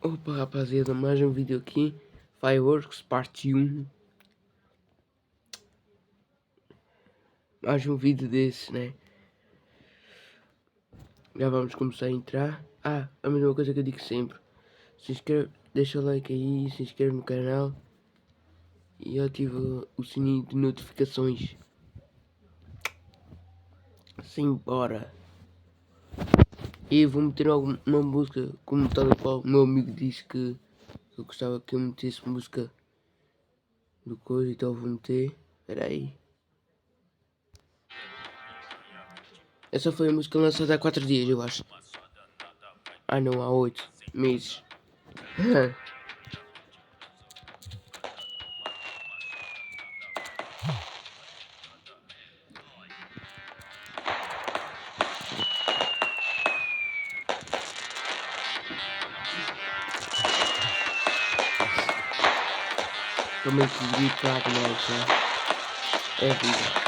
Opa rapaziada, mais um vídeo aqui, Fireworks parte 1. Mais um vídeo desses, né? Já vamos começar a entrar. A mesma coisa que eu digo sempre. Se inscreve, deixa o like aí, se inscreve no canal e ativa o sininho de notificações. Simbora! E vou meter uma música, como tal qual o meu amigo disse que eu gostava que eu metesse música do coisa, então vou meter. Espera aí. Essa foi a música lançada há 4 dias, eu acho. Não, há 8 meses. Também se gritar mais, né? É vida.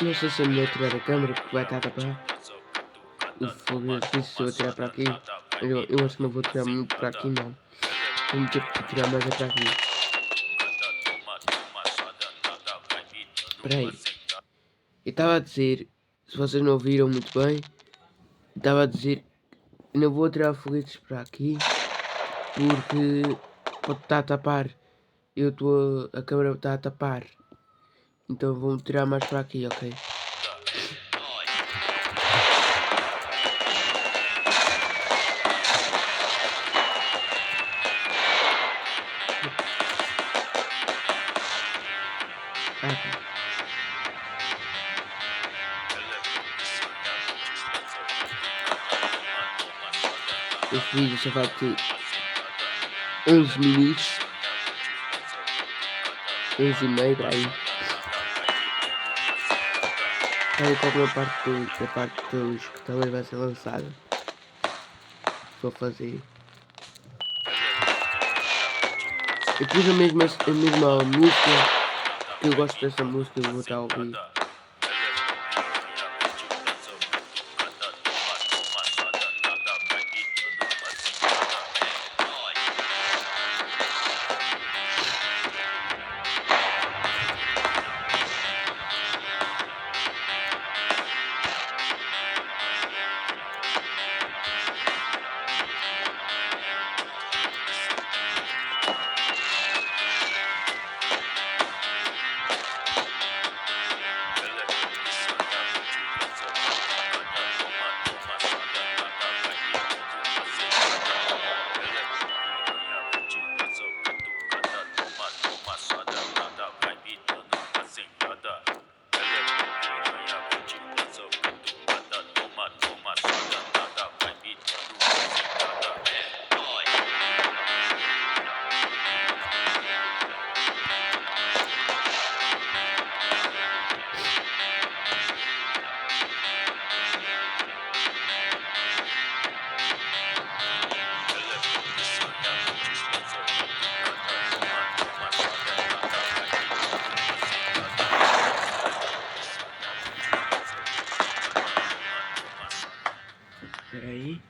Não sei se é melhor tirar a câmera porque vai estar a tapar o fogo. Eu sei se eu tirar para aqui. Eu acho que não vou tirar muito para aqui, não. Vou ter que tirar mais para aqui. Espera aí. Eu estava a dizer, se vocês não ouviram muito bem, estava a dizer que não vou tirar foguetes para aqui porque pode estar a tapar. A câmera está a tapar. Então vou tirar mais para aqui, ok? Este vídeo só vai ter 11 minutos, 11 e meio, para aí. Aí qual a parte 2 que também vai ser lançada. Vou fazer. Eu pus a mesma música, que eu gosto dessa música, eu vou estar a ouvir. Peraí.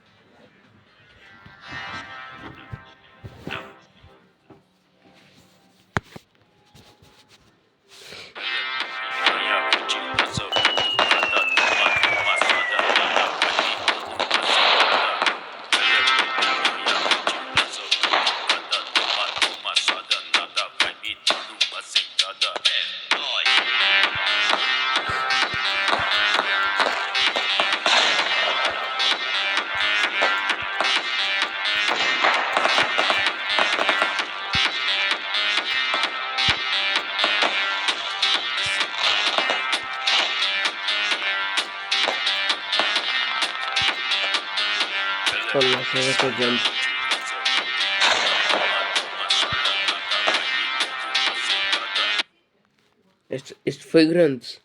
Vamos lá, já estou dentro. Este foi grande.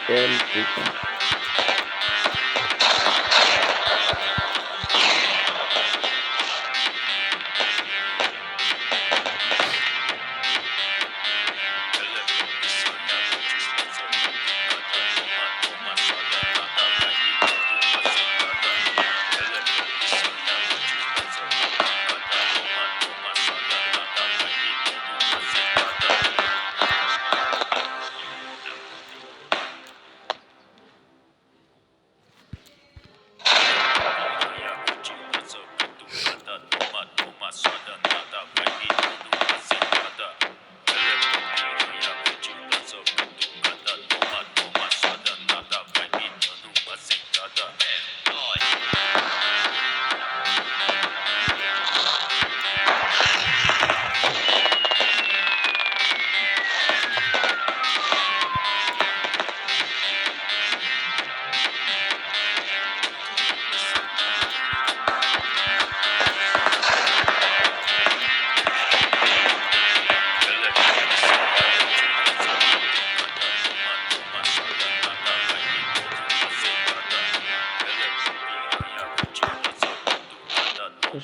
É muito complicado.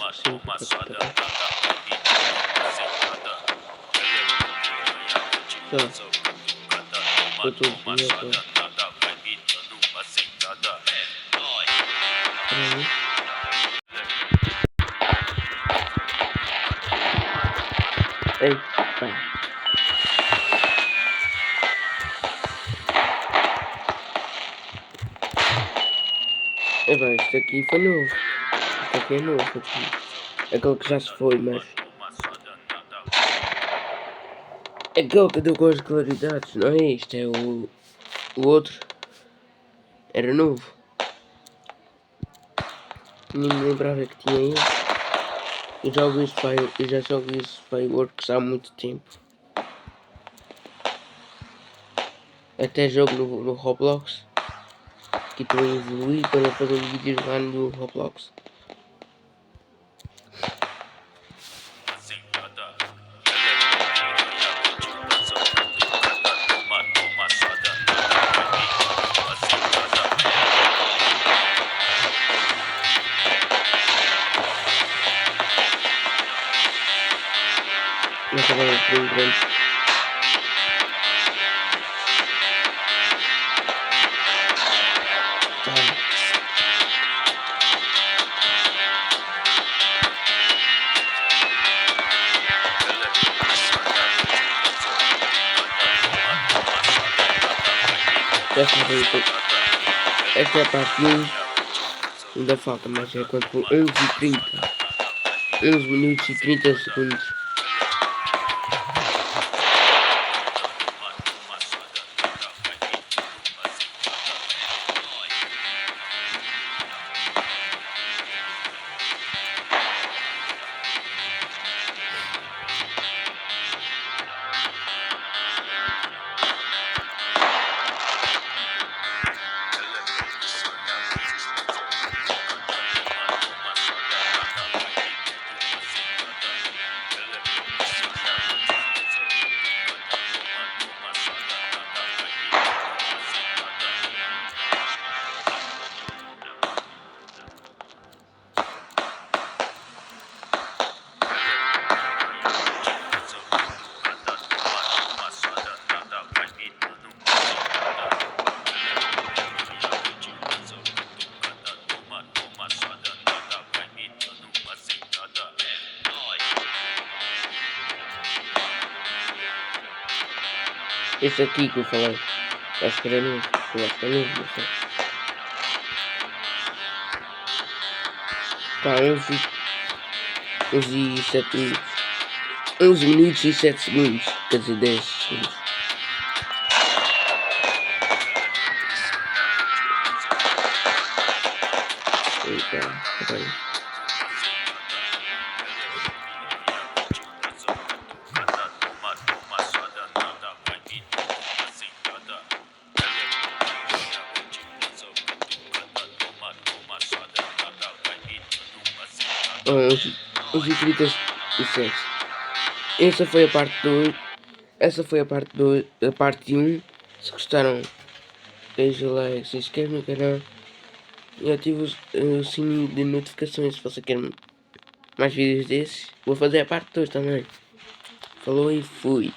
Acho que sim, Tô todo dia agora. Peraí. Ei, pá. É bem, isto aqui foi novo. Isto aqui é novo aqui. Aquele que já se foi, mas. Aquele que deu com as claridades, não é? Isto é o outro. Era novo. Nem me lembrava que tinha ele. Eu já jogo isso Fireworks há muito tempo. Até jogo no Roblox. Que estou a evoluir para fazer vídeos lá no Roblox. Mas agora é bem grande. Esta é a parte 1. Ainda falta, mas é quanto 11h30. 11 minutos e 30 segundos. Este aqui que eu falei, acho que era novo, eu acho que é novo, não sei. Tá, 11 e 7 minutos. 11 minutos e 7 segundos, quer dizer 10 segundos. Eita, peraí. Os 37. Essa foi a parte 2. Essa foi a parte 2, a parte 1. Se gostaram, deixa o like, se inscreve no canal e ativa o sininho de notificações se você quer mais vídeos desses. Vou fazer a parte 2 também. Falou e fui.